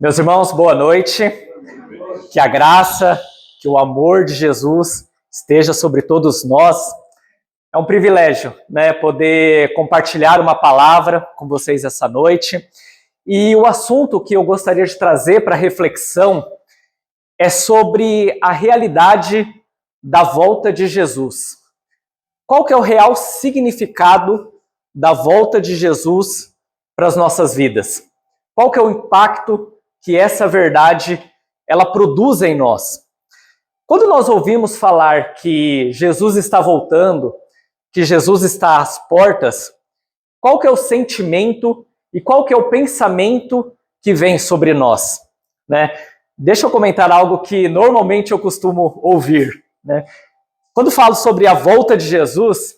Meus irmãos, boa noite. Que a graça, que o amor de Jesus esteja sobre todos nós. É um privilégio, poder compartilhar uma palavra com vocês essa noite. E o assunto que eu gostaria de trazer para reflexão é sobre a realidade da volta de Jesus. Qual que é o real significado da volta de Jesus para as nossas vidas? Qual que é o impacto que essa verdade ela produz em nós? Quando nós ouvimos falar que Jesus está voltando, que Jesus está às portas, qual que é o sentimento e qual que é o pensamento que vem sobre nós? Deixa eu comentar algo que normalmente eu costumo ouvir. Quando falo sobre a volta de Jesus,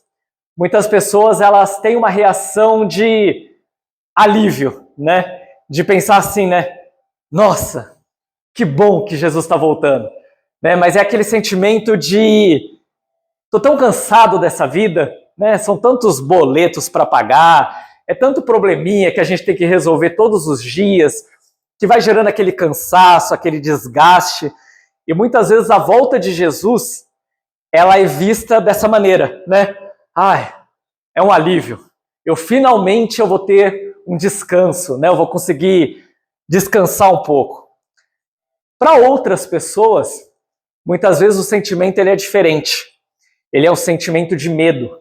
muitas pessoas elas têm uma reação de alívio, de pensar assim, nossa, que bom que Jesus está voltando. Mas é aquele sentimento de tô tão cansado dessa vida, são tantos boletos para pagar, é tanto probleminha que a gente tem que resolver todos os dias, que vai gerando aquele cansaço, aquele desgaste. E muitas vezes a volta de Jesus, ela é vista dessa maneira, é um alívio. Finalmente eu vou ter um descanso, eu vou conseguir descansar um pouco. Para outras pessoas, muitas vezes o sentimento ele é diferente. Ele é um sentimento de medo.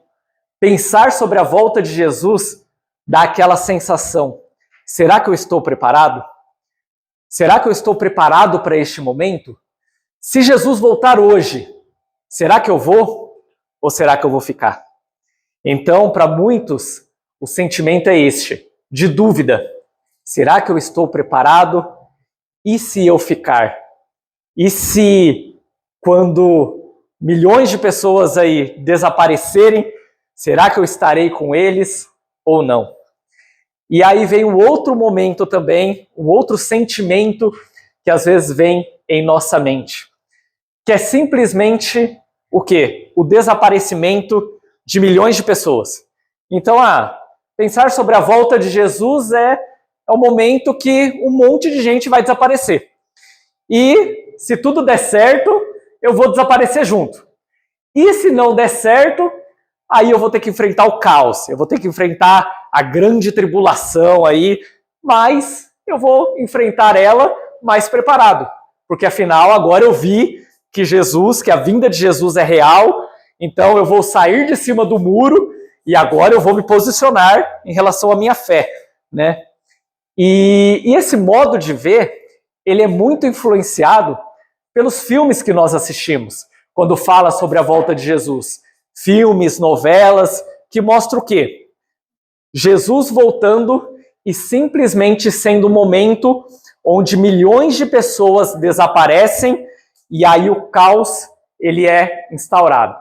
Pensar sobre a volta de Jesus dá aquela sensação: será que eu estou preparado? Será que eu estou preparado para este momento? Se Jesus voltar hoje, será que eu vou? Ou será que eu vou ficar? Então, para muitos, o sentimento é este, de dúvida. Será que eu estou preparado? E se eu ficar? E se, quando milhões de pessoas aí desaparecerem, será que eu estarei com eles ou não? E aí vem um outro momento também, um outro sentimento que às vezes vem em nossa mente, que é simplesmente o quê? O desaparecimento de milhões de pessoas. Então, pensar sobre a volta de Jesus é o momento que um monte de gente vai desaparecer. E se tudo der certo, eu vou desaparecer junto. E se não der certo, aí eu vou ter que enfrentar o caos, eu vou ter que enfrentar a grande tribulação aí, mas eu vou enfrentar ela mais preparado. Porque afinal, agora eu vi que a vinda de Jesus é real, então eu vou sair de cima do muro e agora eu vou me posicionar em relação à minha fé, E esse modo de ver, ele é muito influenciado pelos filmes que nós assistimos, quando fala sobre a volta de Jesus. Filmes, novelas, que mostram o quê? Jesus voltando e simplesmente sendo um momento onde milhões de pessoas desaparecem e aí o caos ele é instaurado.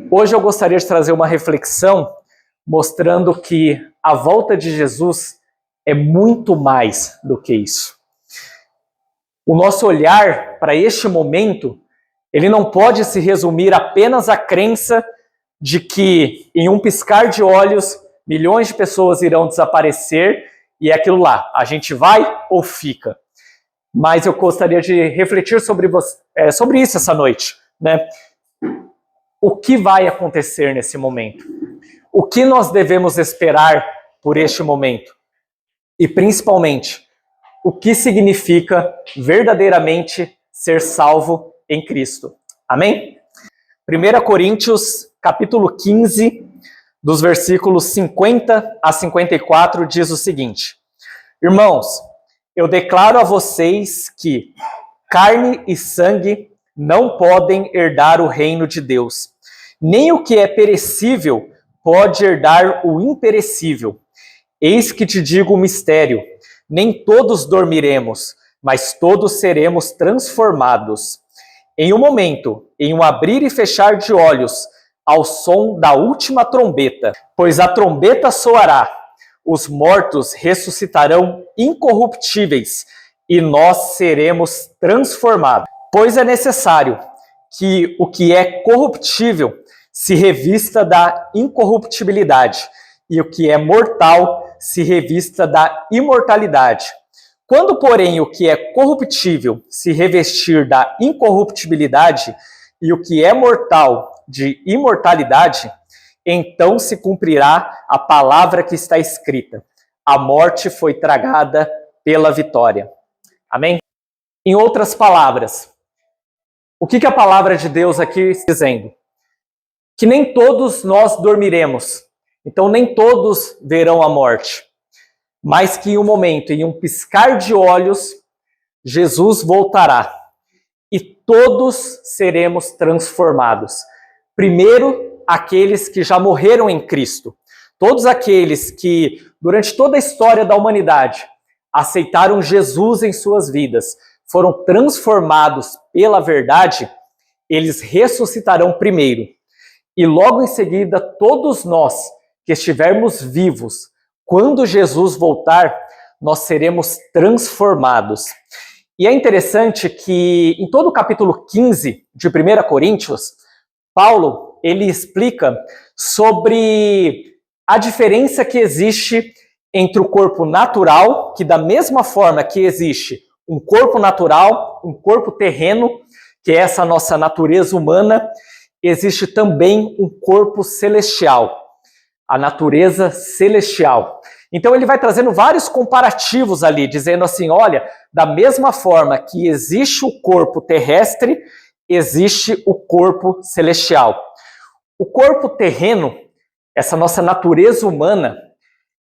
Hoje eu gostaria de trazer uma reflexão mostrando que a volta de Jesus é muito mais do que isso. O nosso olhar para este momento, ele não pode se resumir apenas à crença de que em um piscar de olhos, milhões de pessoas irão desaparecer e é aquilo lá, a gente vai ou fica. Mas eu gostaria de refletir sobre isso essa noite. O que vai acontecer nesse momento? O que nós devemos esperar por este momento? E principalmente, o que significa verdadeiramente ser salvo em Cristo. Amém? 1 Coríntios, capítulo 15, dos versículos 50 a 54, diz o seguinte: Irmãos, eu declaro a vocês que carne e sangue não podem herdar o reino de Deus. Nem o que é perecível pode herdar o imperecível. Eis que te digo um mistério. Nem todos dormiremos, mas todos seremos transformados. Em um momento, em um abrir e fechar de olhos, ao som da última trombeta. Pois a trombeta soará, os mortos ressuscitarão incorruptíveis, e nós seremos transformados. Pois é necessário que o que é corruptível se revista da incorruptibilidade, e o que é mortal se revista da imortalidade. Quando, porém, o que é corruptível se revestir da incorruptibilidade e o que é mortal de imortalidade, então se cumprirá a palavra que está escrita: a morte foi tragada pela vitória. Amém? Em outras palavras, o que a palavra de Deus aqui está dizendo? Que nem todos nós dormiremos, então nem todos verão a morte, mas que em um momento, em um piscar de olhos, Jesus voltará e todos seremos transformados. Primeiro, aqueles que já morreram em Cristo, todos aqueles que, durante toda a história da humanidade, aceitaram Jesus em suas vidas, foram transformados pela verdade, eles ressuscitarão primeiro. E logo em seguida, todos nós que estivermos vivos, quando Jesus voltar, nós seremos transformados. E é interessante que em todo o capítulo 15 de 1 Coríntios, Paulo, ele explica sobre a diferença que existe entre o corpo natural, que da mesma forma que existe um corpo natural, um corpo terreno, que é essa nossa natureza humana, existe também um corpo celestial, a natureza celestial. Então ele vai trazendo vários comparativos ali, dizendo assim, olha, da mesma forma que existe o corpo terrestre, existe o corpo celestial. O corpo terreno, essa nossa natureza humana,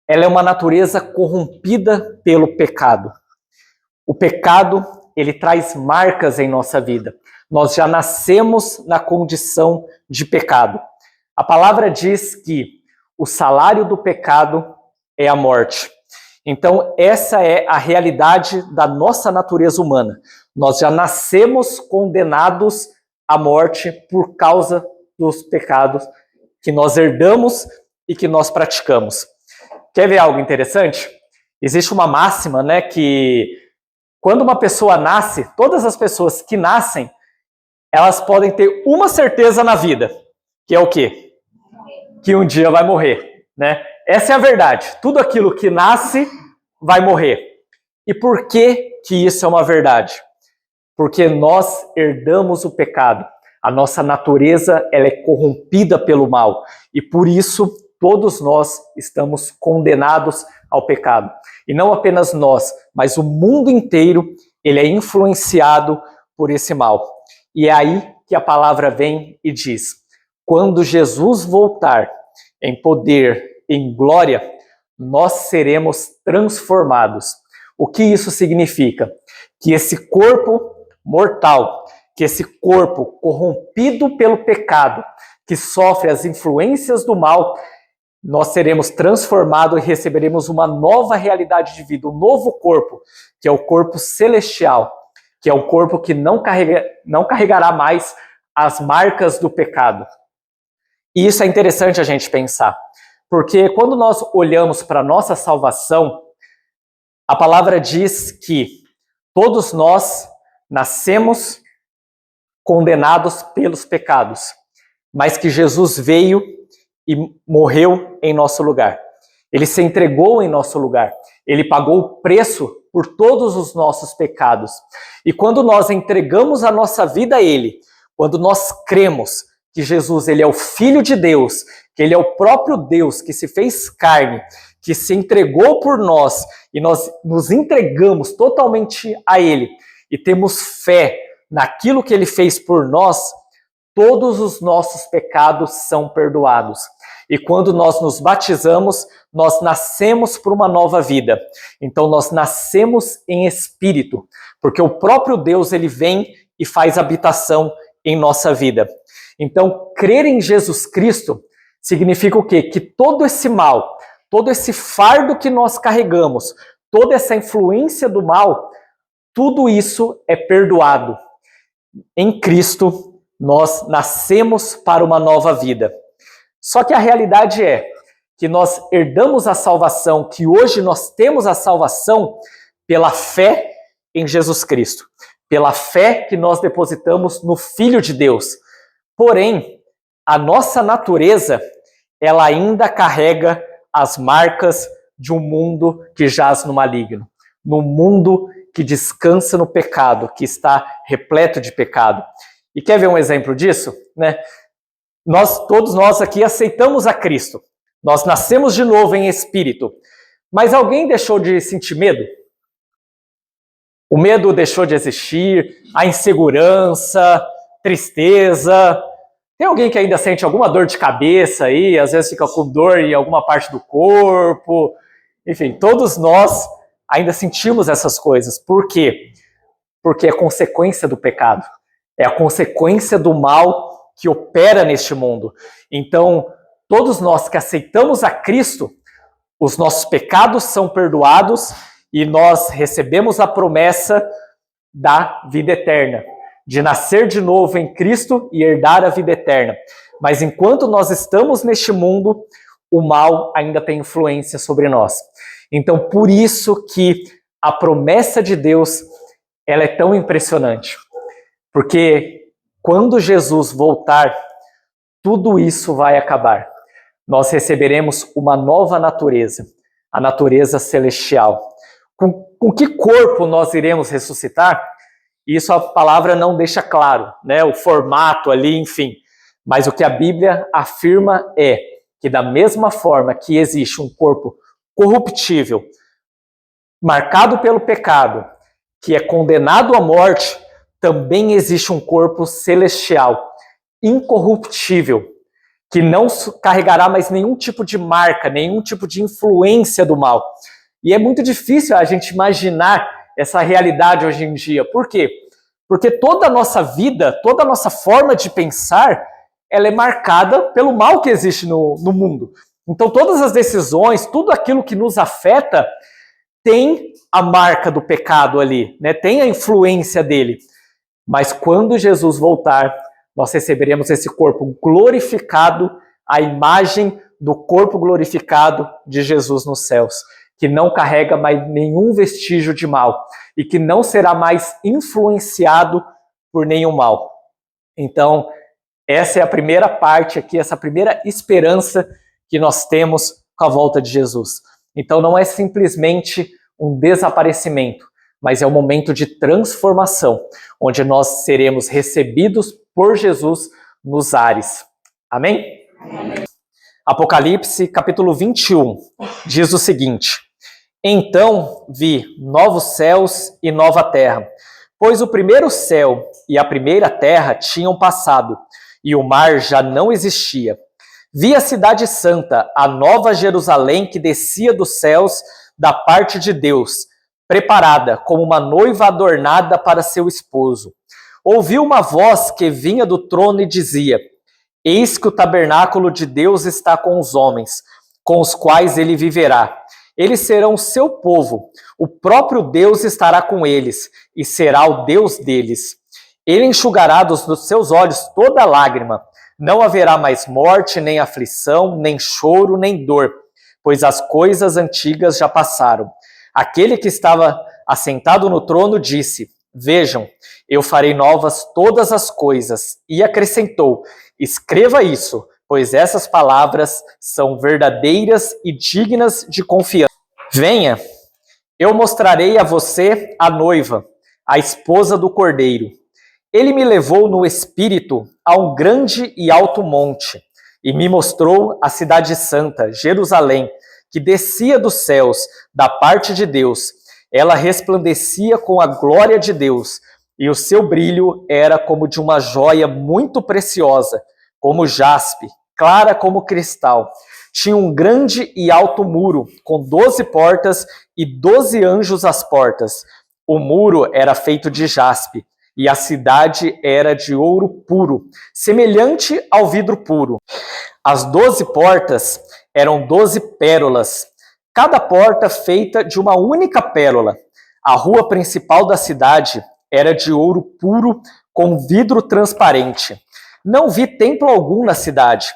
ela é uma natureza corrompida pelo pecado. O pecado, ele traz marcas em nossa vida. Nós já nascemos na condição de pecado. A palavra diz que o salário do pecado é a morte. Então, essa é a realidade da nossa natureza humana. Nós já nascemos condenados à morte por causa dos pecados que nós herdamos e que nós praticamos. Quer ver algo interessante? Existe uma máxima, né, que quando uma pessoa nasce, todas as pessoas que nascem, elas podem ter uma certeza na vida, que é o quê? Que um dia vai morrer, né? Essa é a verdade. Tudo aquilo que nasce vai morrer. E por que isso é uma verdade? Porque nós herdamos o pecado. A nossa natureza, ela é corrompida pelo mal. E por isso, todos nós estamos condenados ao pecado. E não apenas nós, mas o mundo inteiro, ele é influenciado por esse mal. E é aí que a palavra vem e diz: quando Jesus voltar em poder, em glória, nós seremos transformados. O que isso significa? Que esse corpo mortal, que esse corpo corrompido pelo pecado, que sofre as influências do mal, nós seremos transformados e receberemos uma nova realidade de vida, um novo corpo, que é o corpo celestial, que é o corpo que não carregará mais as marcas do pecado. E isso é interessante a gente pensar, porque quando nós olhamos para a nossa salvação, a palavra diz que todos nós nascemos condenados pelos pecados, mas que Jesus veio e morreu em nosso lugar. Ele se entregou em nosso lugar. Ele pagou o preço por todos os nossos pecados. E quando nós entregamos a nossa vida a Ele, quando nós cremos que Jesus, Ele é o Filho de Deus, que Ele é o próprio Deus que se fez carne, que se entregou por nós, e nós nos entregamos totalmente a Ele, e temos fé naquilo que Ele fez por nós, todos os nossos pecados são perdoados. E quando nós nos batizamos, nós nascemos para uma nova vida. Então nós nascemos em espírito, porque o próprio Deus, ele vem e faz habitação em nossa vida. Então, crer em Jesus Cristo significa o quê? Que todo esse mal, todo esse fardo que nós carregamos, toda essa influência do mal, tudo isso é perdoado. Em Cristo, nós nascemos para uma nova vida. Só que a realidade é que nós herdamos a salvação, que hoje nós temos a salvação pela fé em Jesus Cristo, pela fé que nós depositamos no Filho de Deus. Porém, a nossa natureza, ela ainda carrega as marcas de um mundo que jaz no maligno. no mundo que descansa no pecado, que está repleto de pecado. E quer ver um exemplo disso? Né? Todos nós aqui aceitamos a Cristo. Nós nascemos de novo em espírito. Mas alguém deixou de sentir medo? O medo deixou de existir, a insegurança, tristeza. Tem alguém que ainda sente alguma dor de cabeça aí, às vezes fica com dor em alguma parte do corpo. Enfim, todos nós ainda sentimos essas coisas. Por quê? Porque é consequência do pecado. É a consequência do mal que opera neste mundo. Então, todos nós que aceitamos a Cristo, os nossos pecados são perdoados e nós recebemos a promessa da vida eterna, de nascer de novo em Cristo e herdar a vida eterna. Mas enquanto nós estamos neste mundo, o mal ainda tem influência sobre nós. Então, por isso que a promessa de Deus, ela é tão impressionante. Porque quando Jesus voltar, tudo isso vai acabar. Nós receberemos uma nova natureza, a natureza celestial. Com que corpo nós iremos ressuscitar? Isso a palavra não deixa claro, né? O formato ali, enfim. Mas o que a Bíblia afirma é que da mesma forma que existe um corpo corruptível, marcado pelo pecado, que é condenado à morte, também existe um corpo celestial, incorruptível, que não carregará mais nenhum tipo de marca, nenhum tipo de influência do mal. E é muito difícil a gente imaginar essa realidade hoje em dia. Por quê? Porque toda a nossa vida, toda a nossa forma de pensar, ela é marcada pelo mal que existe no mundo. Então todas as decisões, tudo aquilo que nos afeta, tem a marca do pecado ali, né? Tem a influência dele. Mas quando Jesus voltar, nós receberemos esse corpo glorificado, a imagem do corpo glorificado de Jesus nos céus, que não carrega mais nenhum vestígio de mal e que não será mais influenciado por nenhum mal. Então, essa é a primeira parte aqui, essa primeira esperança que nós temos com a volta de Jesus. Então, não é simplesmente um desaparecimento, mas é um momento de transformação, onde nós seremos recebidos por Jesus nos ares. Amém? Amém. Apocalipse, capítulo 21, diz o seguinte: Então vi novos céus e nova terra, pois o primeiro céu e a primeira terra tinham passado, e o mar já não existia. Vi a cidade santa, a nova Jerusalém, que descia dos céus da parte de Deus, preparada como uma noiva adornada para seu esposo. Ouvi uma voz que vinha do trono e dizia: Eis que o tabernáculo de Deus está com os homens, com os quais ele viverá. Eles serão o seu povo, o próprio Deus estará com eles, e será o Deus deles. Ele enxugará dos seus olhos toda lágrima. Não haverá mais morte, nem aflição, nem choro, nem dor, pois as coisas antigas já passaram. Aquele que estava assentado no trono disse: Vejam, eu farei novas todas as coisas. E acrescentou: Escreva isso, pois essas palavras são verdadeiras e dignas de confiança. Venha, eu mostrarei a você a noiva, a esposa do Cordeiro. Ele me levou no espírito a um grande e alto monte, e me mostrou a cidade santa, Jerusalém, que descia dos céus, da parte de Deus. Ela resplandecia com a glória de Deus, e o seu brilho era como de uma joia muito preciosa, como jaspe, clara como cristal. Tinha um grande e alto muro, com 12 portas e 12 anjos às portas. O muro era feito de jaspe, e a cidade era de ouro puro, semelhante ao vidro puro. As 12 portas eram 12 pérolas, cada porta feita de uma única pérola. A rua principal da cidade era de ouro puro, com vidro transparente. Não vi templo algum na cidade,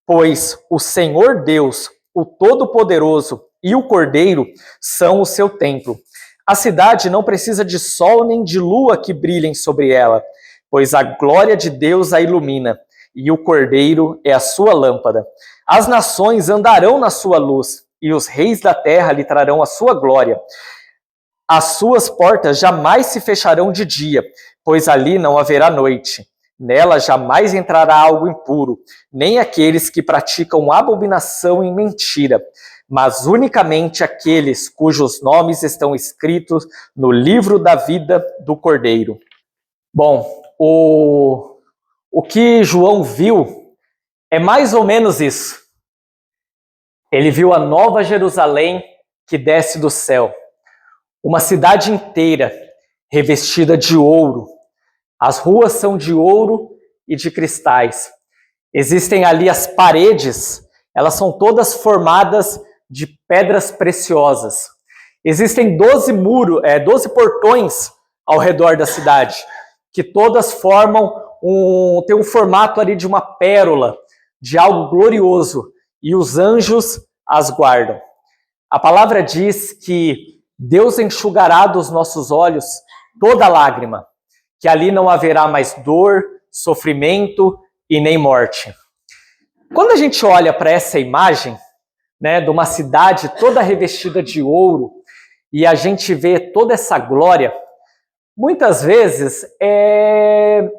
pois o Senhor Deus, o Todo-Poderoso e o Cordeiro são o seu templo. A cidade não precisa de sol nem de lua que brilhem sobre ela, pois a glória de Deus a ilumina, e o Cordeiro é a sua lâmpada. As nações andarão na sua luz, e os reis da terra lhe trarão a sua glória. As suas portas jamais se fecharão de dia, pois ali não haverá noite. Nela jamais entrará algo impuro, nem aqueles que praticam abominação e mentira, mas unicamente aqueles cujos nomes estão escritos no livro da vida do Cordeiro. Bom, o que João viu é mais ou menos isso. Ele viu a Nova Jerusalém que desce do céu, uma cidade inteira revestida de ouro. As ruas são de ouro e de cristais. Existem ali as paredes, elas são todas formadas de pedras preciosas. Existem 12 portões ao redor da cidade, que todas têm um formato ali de uma pérola, de algo glorioso, e os anjos as guardam. A palavra diz que Deus enxugará dos nossos olhos toda lágrima, que ali não haverá mais dor, sofrimento e nem morte. Quando a gente olha para essa imagem, né, de uma cidade toda revestida de ouro, e a gente vê toda essa glória, muitas vezes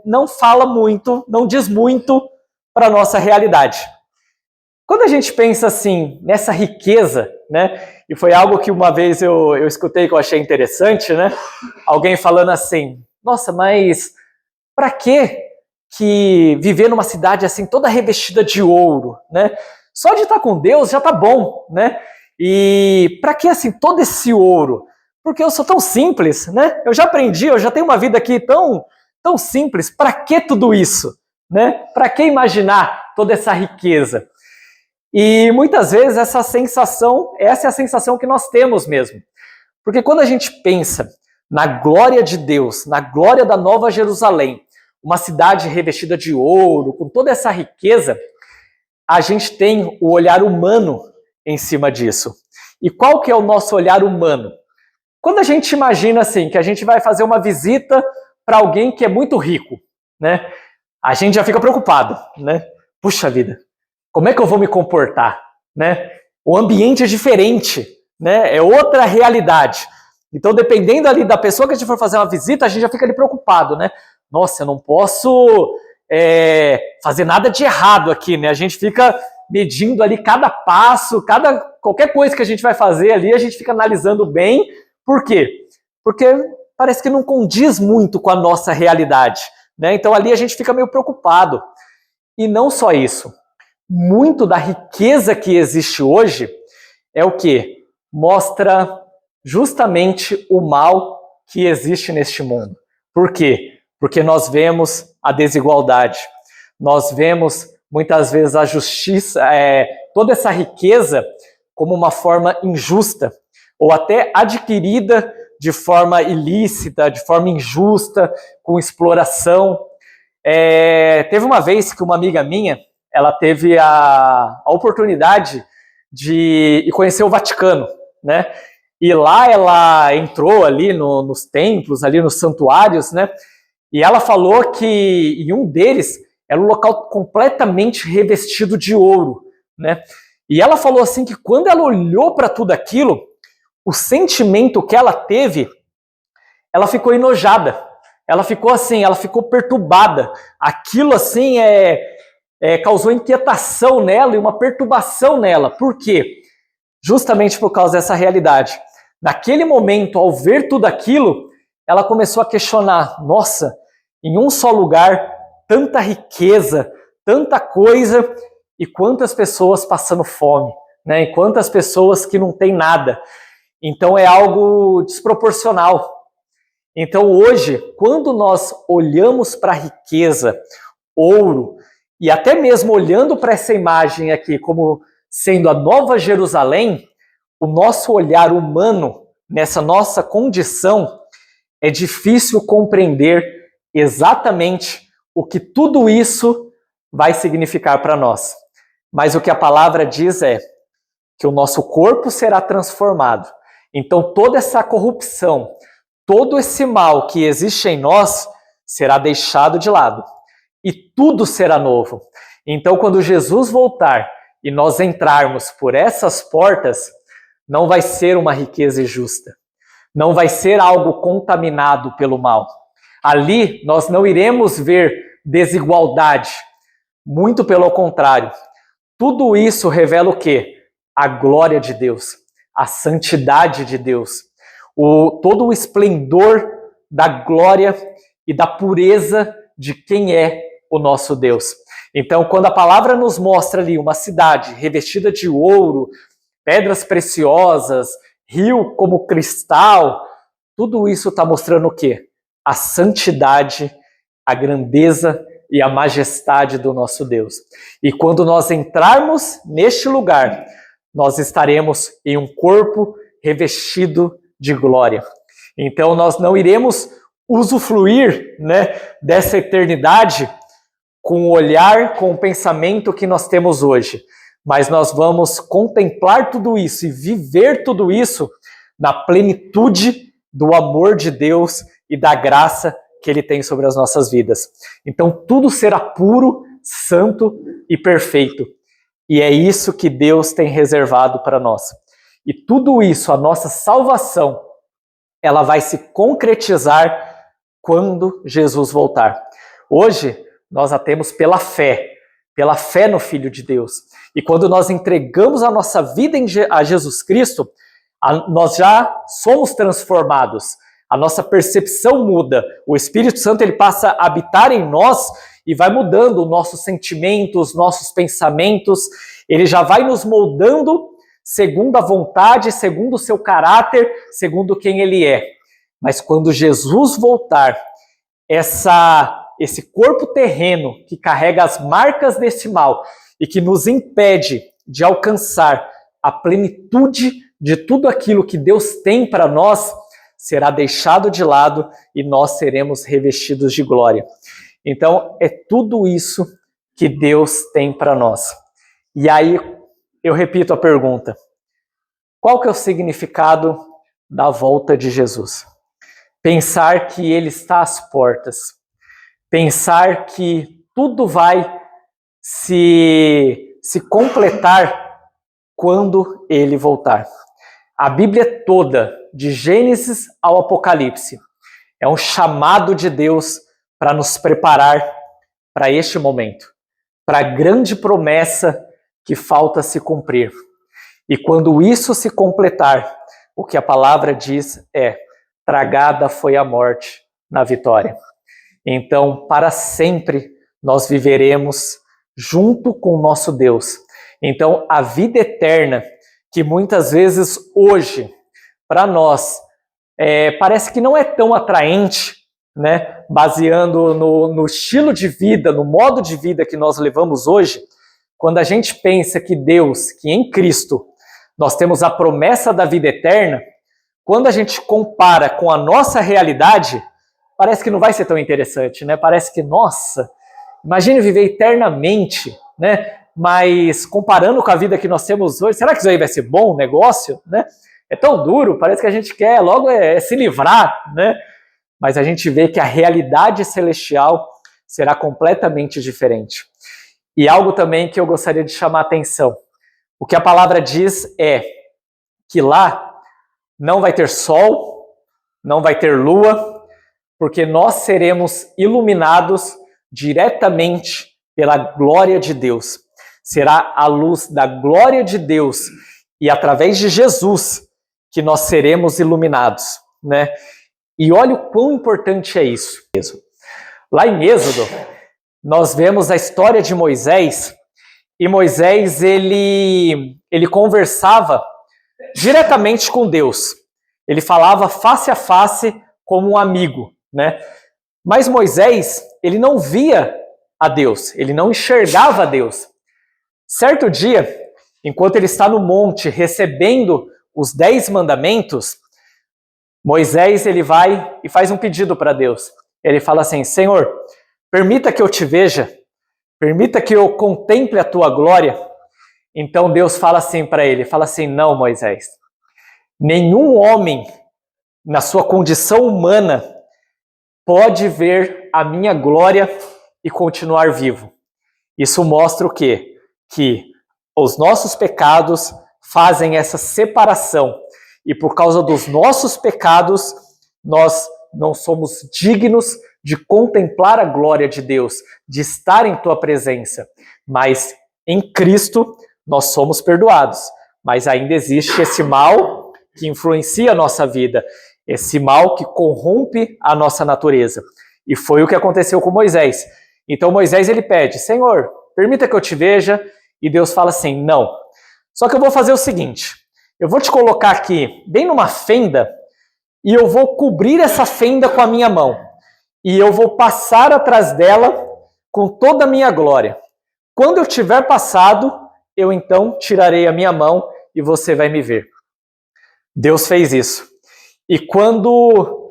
não fala muito, não diz muito para a nossa realidade. Quando a gente pensa assim, nessa riqueza, né, e foi algo que uma vez eu escutei que eu achei interessante, né, alguém falando assim, nossa, mas para que viver numa cidade assim toda revestida de ouro, né? Só de estar com Deus já tá bom, né? E para que assim todo esse ouro? Porque eu sou tão simples, né? Eu já aprendi, eu já tenho uma vida aqui tão simples. Para que tudo isso, né? Para que imaginar toda essa riqueza? E muitas vezes essa é a sensação que nós temos mesmo. Porque quando a gente pensa na glória de Deus, na glória da Nova Jerusalém, uma cidade revestida de ouro, com toda essa riqueza, a gente tem o olhar humano em cima disso. E qual que é o nosso olhar humano? Quando a gente imagina assim, que a gente vai fazer uma visita para alguém que é muito rico, né? A gente já fica preocupado, né? Puxa vida, como é que eu vou me comportar, né? O ambiente é diferente, né? É outra realidade. Então, dependendo ali da pessoa que a gente for fazer uma visita, a gente já fica ali preocupado, né? Nossa, eu não posso fazer nada de errado aqui, né? A gente fica medindo ali cada passo, qualquer coisa que a gente vai fazer ali, a gente fica analisando bem. Por quê? Porque parece que não condiz muito com a nossa realidade, né? Então ali a gente fica meio preocupado. E não só isso. Muito da riqueza que existe hoje é o quê? Mostra justamente o mal que existe neste mundo. Por quê? Porque nós vemos a desigualdade, nós vemos muitas vezes a justiça, toda essa riqueza como uma forma injusta, ou até adquirida de forma ilícita, de forma injusta, com exploração. Teve uma vez que uma amiga minha, ela teve a oportunidade de conhecer o Vaticano, né? E lá ela entrou ali nos templos, ali nos santuários, né? E ela falou que em um deles era um local completamente revestido de ouro, né? E ela falou assim que quando ela olhou para tudo aquilo, o sentimento que ela teve, ela ficou enojada. Ela ficou assim, ela ficou perturbada. Aquilo assim causou inquietação nela e uma perturbação nela. Por quê? Justamente por causa dessa realidade. Naquele momento, ao ver tudo aquilo, ela começou a questionar, nossa, em um só lugar, tanta riqueza, tanta coisa, e quantas pessoas passando fome, né? E quantas pessoas que não têm nada. Então é algo desproporcional. Então hoje, quando nós olhamos para a riqueza, ouro, e até mesmo olhando para essa imagem aqui como sendo a Nova Jerusalém, o nosso olhar humano nessa nossa condição é difícil compreender exatamente o que tudo isso vai significar para nós. Mas o que a palavra diz é que o nosso corpo será transformado. Então toda essa corrupção, todo esse mal que existe em nós será deixado de lado. E tudo será novo. Então quando Jesus voltar e nós entrarmos por essas portas, não vai ser uma riqueza injusta. não vai ser algo contaminado pelo mal. Ali nós não iremos ver desigualdade, muito pelo contrário. Tudo isso revela o quê? A glória de Deus, a santidade de Deus, todo o esplendor da glória e da pureza de quem é o nosso Deus. Então, quando a palavra nos mostra ali uma cidade revestida de ouro, pedras preciosas, rio como cristal, tudo isso está mostrando o quê? A santidade, a grandeza e a majestade do nosso Deus. E quando nós entrarmos neste lugar, nós estaremos em um corpo revestido de glória. Então nós não iremos usufruir, dessa eternidade com o olhar, com o pensamento que nós temos hoje, mas nós vamos contemplar tudo isso e viver tudo isso na plenitude do amor de Deus e da graça que Ele tem sobre as nossas vidas. Então tudo será puro, santo e perfeito. E é isso que Deus tem reservado para nós. E tudo isso, a nossa salvação, ela vai se concretizar quando Jesus voltar. Hoje, nós a temos pela fé no Filho de Deus. E quando nós entregamos a nossa vida a Jesus Cristo, nós já somos transformados. A nossa percepção muda. O Espírito Santo ele passa a habitar em nós e vai mudando os nossos sentimentos, nossos pensamentos. Ele já vai nos moldando segundo a vontade, segundo o seu caráter, segundo quem ele é. Mas quando Jesus voltar, esse corpo terreno que carrega as marcas desse mal e que nos impede de alcançar a plenitude de tudo aquilo que Deus tem para nós, será deixado de lado e nós seremos revestidos de glória. Então, é tudo isso que Deus tem para nós. E aí, eu repito a pergunta. Qual que é o significado da volta de Jesus? Pensar que Ele está às portas. Pensar que tudo vai se completar quando Ele voltar. A Bíblia toda, de Gênesis ao Apocalipse, é um chamado de Deus para nos preparar para este momento, para a grande promessa que falta se cumprir. E quando isso se completar, o que a palavra diz é: tragada foi a morte na vitória. Então, para sempre, nós viveremos junto com o nosso Deus. Então, a vida eterna, que muitas vezes hoje, para nós, parece que não é tão atraente, baseando no estilo de vida, no modo de vida que nós levamos hoje, quando a gente pensa que Deus, que em Cristo, nós temos a promessa da vida eterna, quando a gente compara com a nossa realidade, parece que não vai ser tão interessante, Parece que, nossa, imagine viver eternamente, Mas comparando com a vida que nós temos hoje, será que isso aí vai ser bom negócio, É tão duro, parece que a gente quer logo se livrar, Mas a gente vê que a realidade celestial será completamente diferente. E algo também que eu gostaria de chamar a atenção. O que a palavra diz é que lá não vai ter sol, não vai ter lua, porque nós seremos iluminados diretamente pela glória de Deus. Será a luz da glória de Deus e através de Jesus que nós seremos iluminados, E olha o quão importante é isso. Lá em Êxodo, nós vemos a história de Moisés, e Moisés, ele conversava diretamente com Deus. Ele falava face a face como um amigo, Mas Moisés, ele não via a Deus, ele não enxergava a Deus. Certo dia, enquanto ele está no monte recebendo os 10 mandamentos, Moisés ele vai e faz um pedido para Deus. Ele fala assim: Senhor, permita que eu te veja, permita que eu contemple a tua glória. Então Deus fala assim para ele, fala assim: não, Moisés, nenhum homem na sua condição humana pode ver a minha glória e continuar vivo. Isso mostra o quê? Que os nossos pecados fazem essa separação. e por causa dos nossos pecados, nós não somos dignos de contemplar a glória de Deus, de estar em tua presença. Mas em Cristo nós somos perdoados. Mas ainda existe esse mal que influencia a nossa vida, esse mal que corrompe a nossa natureza. E foi o que aconteceu com Moisés. Então Moisés ele pede, Senhor, permita que eu te veja. E Deus fala assim, não. Só que eu vou fazer o seguinte, eu vou te colocar aqui bem numa fenda e eu vou cobrir essa fenda com a minha mão. E eu vou passar atrás dela com toda a minha glória. Quando eu tiver passado, eu então tirarei a minha mão e você vai me ver. Deus fez isso. E quando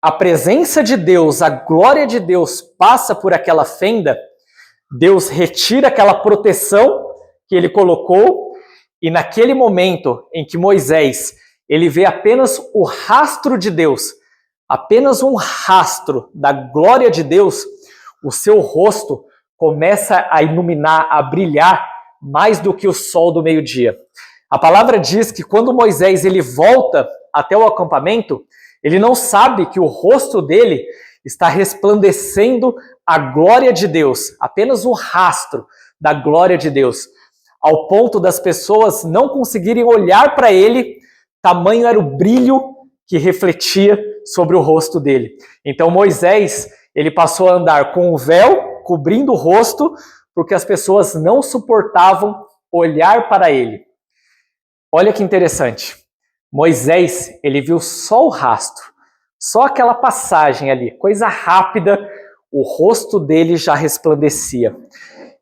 a presença de Deus, a glória de Deus passa por aquela fenda, Deus retira aquela proteção que ele colocou e naquele momento em que Moisés ele vê apenas o rastro de Deus, apenas um rastro da glória de Deus, o seu rosto começa a iluminar, a brilhar mais do que o sol do meio-dia. A palavra diz que quando Moisés ele volta até o acampamento, ele não sabe que o rosto dele está resplandecendo a glória de Deus, apenas o rastro da glória de Deus, ao ponto das pessoas não conseguirem olhar para ele, tamanho era o brilho que refletia sobre o rosto dele. Então Moisés, ele passou a andar com o véu cobrindo o rosto, porque as pessoas não suportavam olhar para ele. Olha que interessante. Moisés, ele viu só o rastro, só aquela passagem ali, coisa rápida, o rosto dele já resplandecia.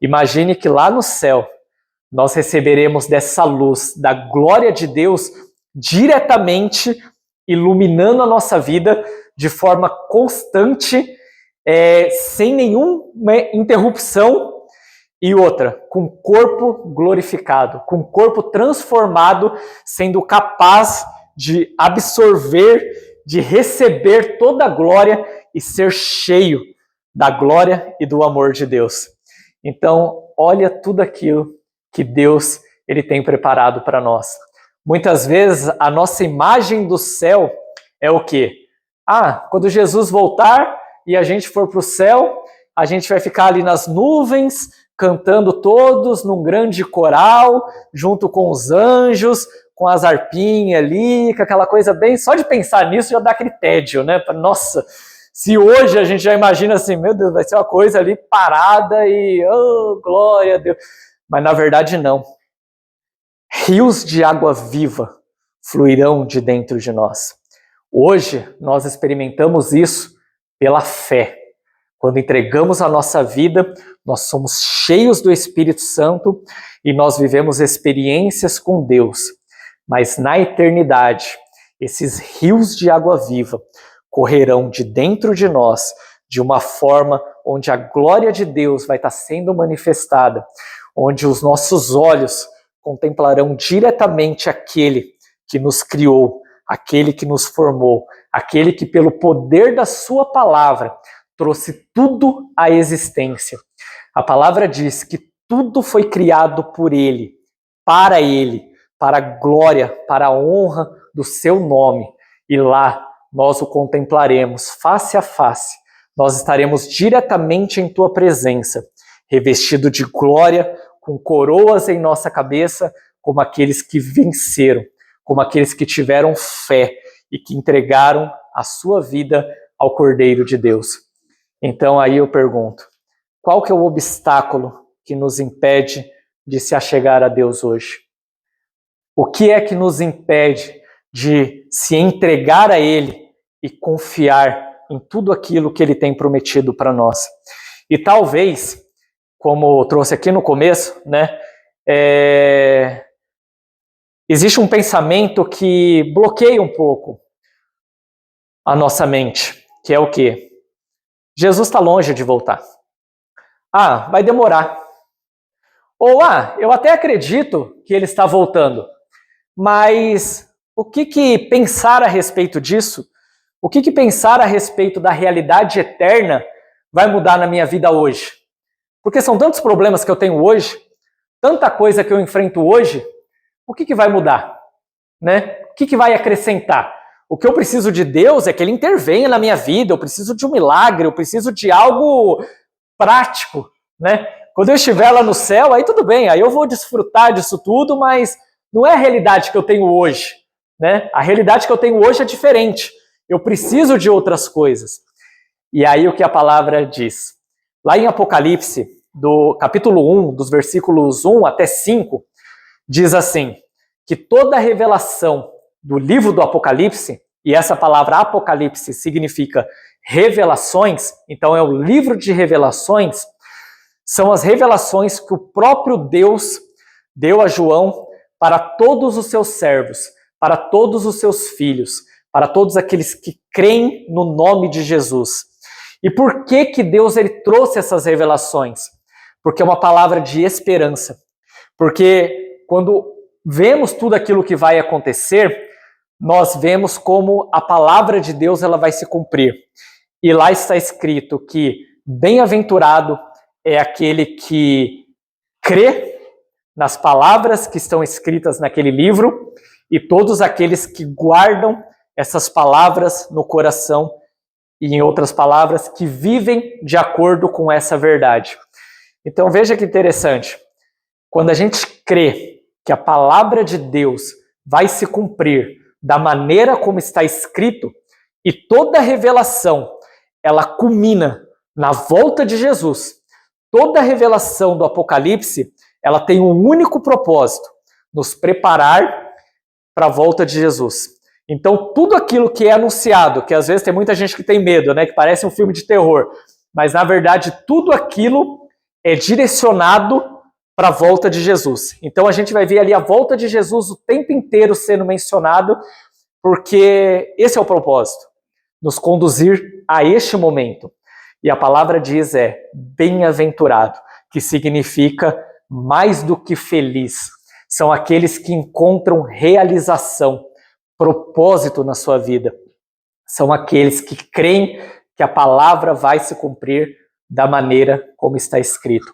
Imagine que lá no céu, nós receberemos dessa luz, da glória de Deus, diretamente iluminando a nossa vida de forma constante, sem nenhuma interrupção. E outra, com o corpo glorificado, com o corpo transformado, sendo capaz de absorver, de receber toda a glória e ser cheio da glória e do amor de Deus. Então, olha tudo aquilo que Deus ele tem preparado para nós. Muitas vezes a nossa imagem do céu é o quê? Quando Jesus voltar e a gente for para o céu, a gente vai ficar ali nas nuvens, cantando todos num grande coral, junto com os anjos, com as harpinhas ali, com aquela coisa bem... Só de pensar nisso já dá aquele tédio, né? Nossa, se hoje a gente já imagina assim, meu Deus, vai ser uma coisa ali parada e, oh, glória a Deus. Mas na verdade não. Rios de água viva fluirão de dentro de nós. Hoje nós experimentamos isso pela fé. Quando entregamos a nossa vida, nós somos cheios do Espírito Santo e nós vivemos experiências com Deus. Mas na eternidade, esses rios de água viva correrão de dentro de nós de uma forma onde a glória de Deus vai estar sendo manifestada, onde os nossos olhos contemplarão diretamente aquele que nos criou, aquele que nos formou, aquele que pelo poder da sua palavra trouxe tudo à existência. A palavra diz que tudo foi criado por ele, para a glória, para a honra do seu nome. E lá nós o contemplaremos face a face. Nós estaremos diretamente em tua presença, revestido de glória, com coroas em nossa cabeça, como aqueles que venceram, como aqueles que tiveram fé e que entregaram a sua vida ao Cordeiro de Deus. Então aí eu pergunto, qual que é o obstáculo que nos impede de se achegar a Deus hoje? O que é que nos impede de se entregar a Ele e confiar em tudo aquilo que Ele tem prometido para nós? E talvez, como eu trouxe aqui no começo, né, existe um pensamento que bloqueia um pouco a nossa mente, que é o quê? Jesus está longe de voltar. Vai demorar. Ou, eu até acredito que ele está voltando, mas o que pensar a respeito disso? O que pensar a respeito da realidade eterna vai mudar na minha vida hoje? Porque são tantos problemas que eu tenho hoje, tanta coisa que eu enfrento hoje, o que vai mudar? Né? O que vai acrescentar? O que eu preciso de Deus é que Ele intervenha na minha vida, eu preciso de um milagre, eu preciso de algo prático, né? Quando eu estiver lá no céu, aí tudo bem, aí eu vou desfrutar disso tudo, mas não é a realidade que eu tenho hoje, né? A realidade que eu tenho hoje é diferente. Eu preciso de outras coisas. E aí o que a palavra diz? Lá em Apocalipse, do capítulo 1, dos versículos 1 até 5, diz assim, que toda a revelação do livro do Apocalipse, e essa palavra Apocalipse significa revelações, então é o livro de revelações, são as revelações que o próprio Deus deu a João para todos os seus servos, para todos os seus filhos, para todos aqueles que creem no nome de Jesus. E por que Deus ele trouxe essas revelações? Porque é uma palavra de esperança. Porque quando vemos tudo aquilo que vai acontecer, nós vemos como a palavra de Deus ela vai se cumprir. E lá está escrito que bem-aventurado é aquele que crê nas palavras que estão escritas naquele livro e todos aqueles que guardam essas palavras no coração e, em outras palavras, que vivem de acordo com essa verdade. Então veja que interessante. Quando a gente crê que a palavra de Deus vai se cumprir da maneira como está escrito, e toda a revelação, ela culmina na volta de Jesus. Toda a revelação do Apocalipse, ela tem um único propósito, nos preparar para a volta de Jesus. Então, tudo aquilo que é anunciado, que às vezes tem muita gente que tem medo, né, que parece um filme de terror, mas na verdade tudo aquilo é direcionado para a volta de Jesus. Então a gente vai ver ali a volta de Jesus o tempo inteiro sendo mencionado, porque esse é o propósito, nos conduzir a este momento. E a palavra diz bem-aventurado, que significa mais do que feliz. São aqueles que encontram realização, propósito na sua vida. São aqueles que creem que a palavra vai se cumprir da maneira como está escrito.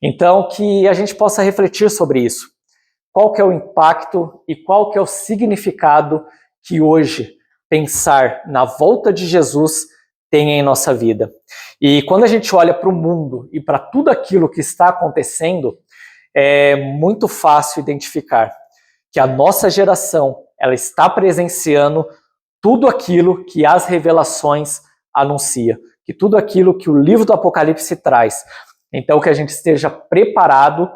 Então, que a gente possa refletir sobre isso. Qual que é o impacto e qual que é o significado que hoje pensar na volta de Jesus tem em nossa vida. E quando a gente olha para o mundo e para tudo aquilo que está acontecendo, é muito fácil identificar que a nossa geração ela está presenciando tudo aquilo que as revelações anunciam, que tudo aquilo que o livro do Apocalipse traz. Então, que a gente esteja preparado,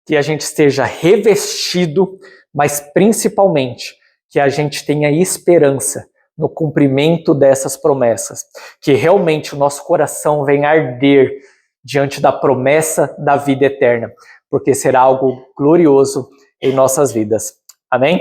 que a gente esteja revestido, mas principalmente que a gente tenha esperança no cumprimento dessas promessas, que realmente o nosso coração venha arder diante da promessa da vida eterna, porque será algo glorioso em nossas vidas. Amém?